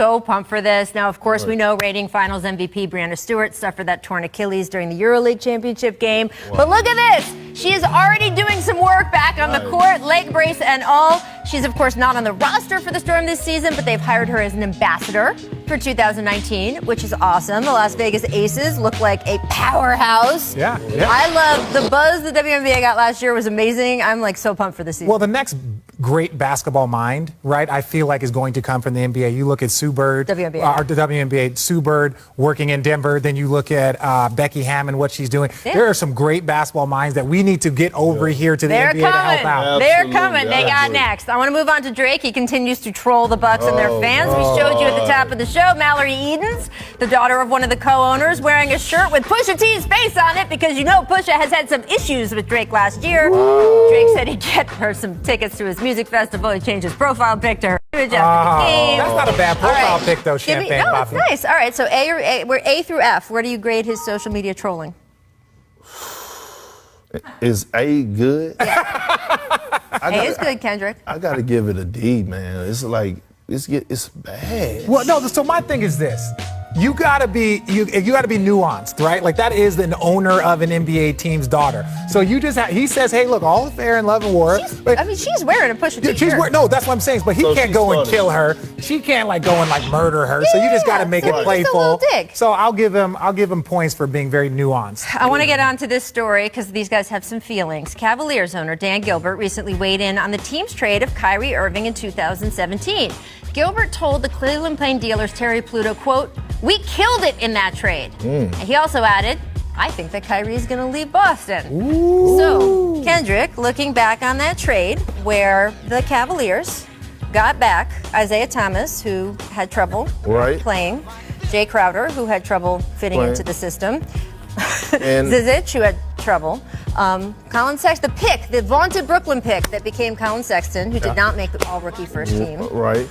So pumped for this. Now, of course, we know reigning finals MVP Brianna Stewart suffered that torn Achilles during the EuroLeague championship game. Wow. But look at this. She is already doing some work back on the court, leg brace and all. She's, of course, not on the roster for the Storm this season, but they've hired her as an ambassador for 2019, which is awesome. The Las Vegas Aces look like a powerhouse. Yeah. I love the buzz the WNBA got last year was amazing. I'm like so pumped for this season. Well, the next great basketball mind, right, I feel like is going to come from the NBA. You look at Sue Bird, the WNBA, Sue Bird working in Denver. Then you look at Becky Hammon, what she's doing. Yeah. There are some great basketball minds that we need to get over here to the NBA to help out. They're coming. They got next. I want to move on to Drake. He continues to troll the Bucks and their fans. We showed you at the top of the show, Mallory Edens, the daughter of one of the co-owners, wearing a shirt with Pusha T's face on it because you know Pusha has had some issues with Drake last year. Drake said he'd get her some tickets to his music festival. He changed his profile pic to her image after the game. That's not a bad profile pic, though, Champagne Poppy. No, it's nice. All right, so we're A through F. Where do you grade his social media trolling? Is A good? Yeah. A is good, Kendrick. I got to give it a D, man. It's like, it's bad. Well, no, so my thing is this. You gotta be nuanced, right? Like that is an owner of an NBA team's daughter. So you just he says, hey, look, all is fair in love and war. She's wearing a Pusha T shirt. No, that's what I'm saying. But he can't go and kill her. She can't go and murder her. So you just gotta make it playful. Just a little dig. So I'll give him points for being very nuanced. I want to get on to this story because these guys have some feelings. Cavaliers owner Dan Gilbert recently weighed in on the team's trade of Kyrie Irving in 2017. Gilbert told the Cleveland Plain Dealers Terry Pluto, quote, "We killed it in that trade." And he also added, "I think that Kyrie is going to leave Boston." Ooh. So, Kendrick, looking back on that trade where the Cavaliers got back Isaiah Thomas, who had trouble playing, Jay Crowder, who had trouble fitting into the system, and Zizic, who had trouble, Colin Sexton, the vaunted Brooklyn pick that became Colin Sexton, who did not make the all-rookie first team. Right.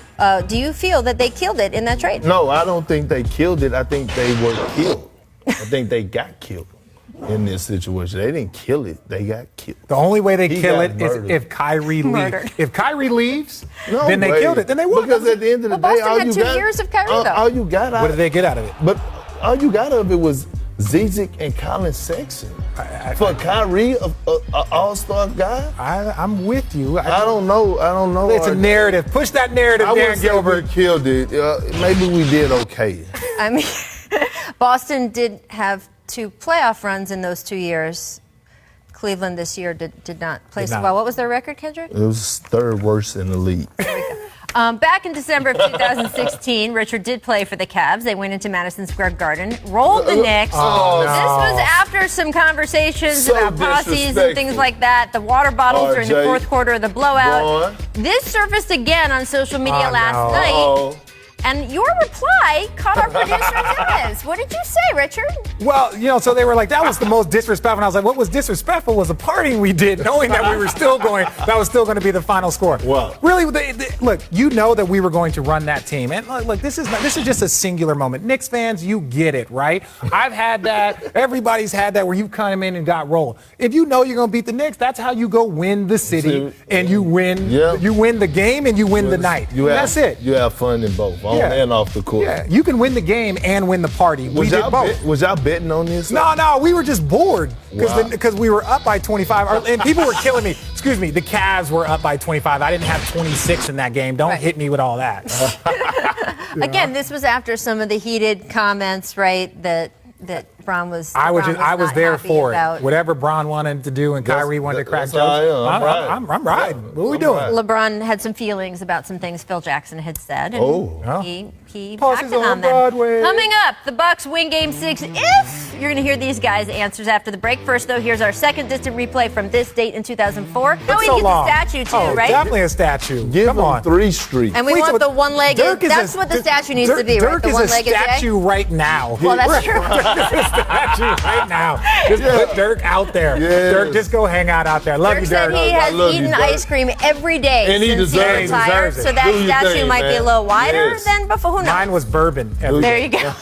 Do you feel that they killed it in that trade? No, I don't think they killed it. I think they were killed. I think they got killed in this situation. They didn't kill it. They got killed. The only way they kill it is if Kyrie leaves. If Kyrie leaves, then they killed it. Then they won. Because at the end of the day, Boston had 2 years of Kyrie, though. All you got out what did they get out of it? But all you got out of it was Zizic and Colin Sexton. For Kyrie, an all-star guy? I'm with you. I don't know. It's a narrative. Push that narrative, Dan Gilbert. We killed it. Maybe we did okay. I mean, Boston did have 2 playoff runs in those 2 years. Cleveland this year did not play so well. What was their record, Kendrick? It was 3rd worst in the league. There we go. Back in December of 2016, Richard did play for the Cavs. They went into Madison Square Garden, rolled the Knicks. This was after some conversations about posses and things like that. The water bottles during the 4th quarter of the blowout. This surfaced again on social media last night. And your reply caught our producer's eyes. What did you say, Richard? Well, so they were like, that was the most disrespectful. And I was like, what was disrespectful was the partying we did, knowing that we were still going, that was still going to be the final score. Wow. Really, look, you know that we were going to run that team. And look, this is just a singular moment. Knicks fans, you get it, right? I've had that. Everybody's had that where you come in and got rolled. If you know you're going to beat the Knicks, that's how you go win the city. And you win. You win the game and you win the night. That's it. You have fun in both. On and off the court. Yeah, you can win the game and win the party. We did both. Was y'all betting on this? No, we were just bored because we were up by 25. And people were killing me. Excuse me, the Cavs were up by 25. I didn't have 26 in that game. Don't hit me with all that. Again, this was after some of the heated comments, right, that Bron was. I was there for it. Whatever Bron wanted to do and Kyrie wanted to crack jokes. I'm riding. What are we doing? LeBron had some feelings about some things Phil Jackson had said. And he acted on them. Broadway. Coming up, the Bucks win Game 6 if you're going to hear these guys' answers after the break. First, though, here's our second distant replay from this date in 2004. That's we get the statue, too, right? Definitely a statue. Give Come on. him 3 streets. And we want the one-legged. That's what the statue needs to be, right? Dirk is a statue right now. Well, that's true. Dirk is a statue right now. Just put Dirk out there. Yes. Dirk, just go hang out out there. Love you, Dirk. Dirk said he has eaten ice cream every day and since he retired, so that statue might be a little wider than before. Who knows? Mine was bourbon. There you go. Do your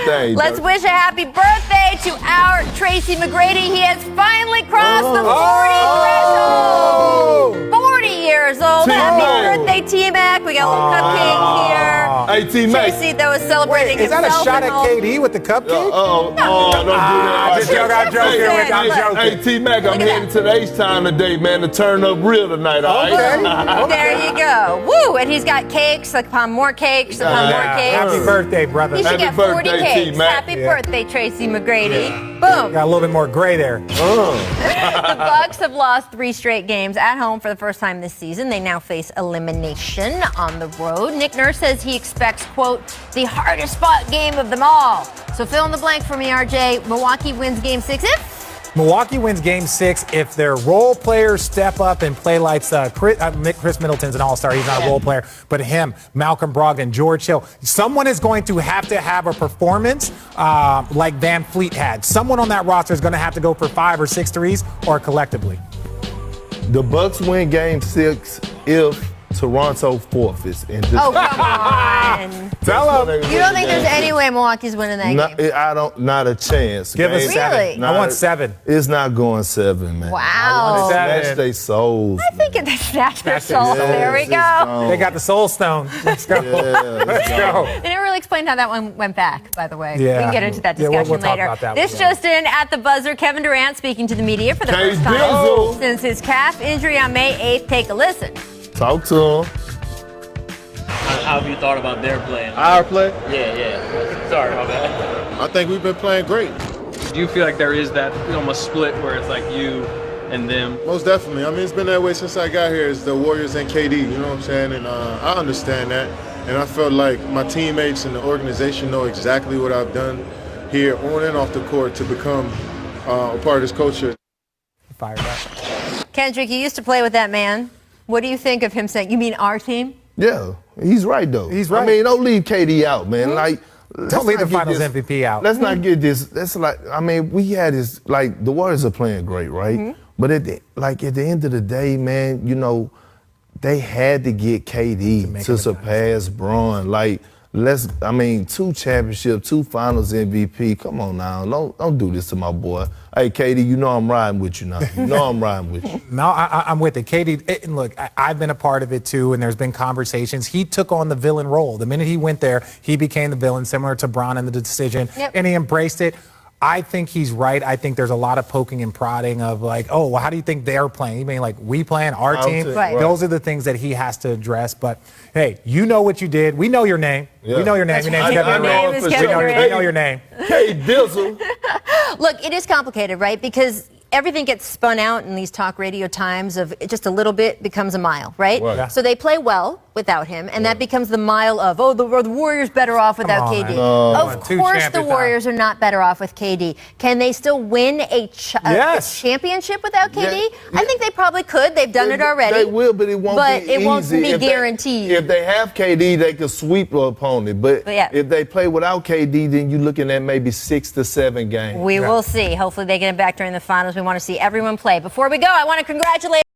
thing, Let's wish a happy birthday to our Tracy McGrady. He has finally crossed the 40 threshold. 40 years years old. Happy T-Mac. birthday, T-Mac. We got a little cupcake here. Hey, T-Mac. JC, that was celebrating Is that a himself shot and at all. KD with the cupcake? Don't do that. Just joking. I'm joking. I'm joking. Hey, T-Mac, I'm Look at heading to the H-Town today, man, to turn up real tonight, all right? There you go. Woo! And he's got cakes upon more cakes upon more cakes. Happy birthday, brother. He should Happy get 40 birthday, cakes. T-Mac. Happy Yeah. birthday, Tracy McGrady. Boom. Got a little bit more gray there. The Bucks have lost 3 straight games at home for the first time this season. They now face elimination on the road. Nick Nurse says he expects, quote, the hardest fought game of them all. So fill in the blank for me, RJ. Milwaukee wins game 6 if? Milwaukee wins Game 6 if their role players step up and play like Chris Middleton's an all-star. He's not a role player, but him, Malcolm Brogdon, George Hill. Someone is going to have a performance like Van Fleet had. Someone on that roster is going to have to go for 5 or 6 threes or collectively. The Bucks win Game 6 if Toronto forfeits. And just Oh, come on. Tell him. You don't think there's any way Milwaukee's winning that game? Not a chance. Give us Game- 7. Really? I want 7. It's not going 7, man. Wow. Seven. Snatch they souls. I think it's snatch their Snatch soul. their There we Yes, it's go. gone. They got the Soul Stone. Let's go. Let's go. They never really explained how that one went back, by the way. Yeah. We can get into that Yeah, discussion we'll talk later. about that This one, yeah. just in, at the buzzer, Kevin Durant speaking to the media for the K first time Dizzle. since his calf injury on May 8th. Take a listen. Talk to him. How have you thought about their play? Our play, Yeah. Sorry, my bad. I think we've been playing great. Do you feel like there is that almost split where it's like you and them? Most definitely. I mean, it's been that way since I got here. It's the Warriors and KD, you know what I'm saying? And I understand that. And I felt like my teammates and the organization know exactly what I've done here on and off the court to become a part of this culture. Fired up. Kendrick, you used to play with that man. What do you think of him saying, you mean our team? Yeah, he's right, though. He's right. I mean, don't leave KD out, man. Like, Don't leave the Finals MVP out. Let's not get this. That's like, I mean, we had this, like, the Warriors are playing great, right? But at the end of the day, man, you know, they had to get KD to surpass Bron. Like, 2 championships, 2 Finals MVP. Come on now, don't do this to my boy. Hey, KD, you know I'm riding with you now. You know I'm riding with you. No, I'm with it. KD, and look, I've been a part of it too, and there's been conversations. He took on the villain role. The minute he went there, he became the villain, similar to Bron in the decision, and he embraced it. I think he's right. I think there's a lot of poking and prodding of like, oh, well, how do you think they're playing? You mean like we playing our team? Right. Those are the things that he has to address. But hey, you know what you did. We know your name. Yeah. We know your name. Your name's right. Kevin Your Durant. name is for Kevin sure. Durant. We know your name. Hey, Dizzle. Look, it is complicated, right? Because everything gets spun out in these talk radio times of just a little bit becomes a mile, right? Right. Yeah. So they play well without him, and that becomes the mile of, the Warriors better off without Come on. KD. No. Of Two course the champions Warriors are not better off with KD. Can they still win a Yes. championship without KD? Yeah. I think they probably could. They've done it already. They will, but it won't be easy. It won't be If guaranteed. if they have KD, they can sweep the opponent. But yeah. if they play without KD, then you're looking at maybe 6 to 7 games. We will see. Hopefully they get it back during the finals. We want to see everyone play. Before we go, I want to congratulate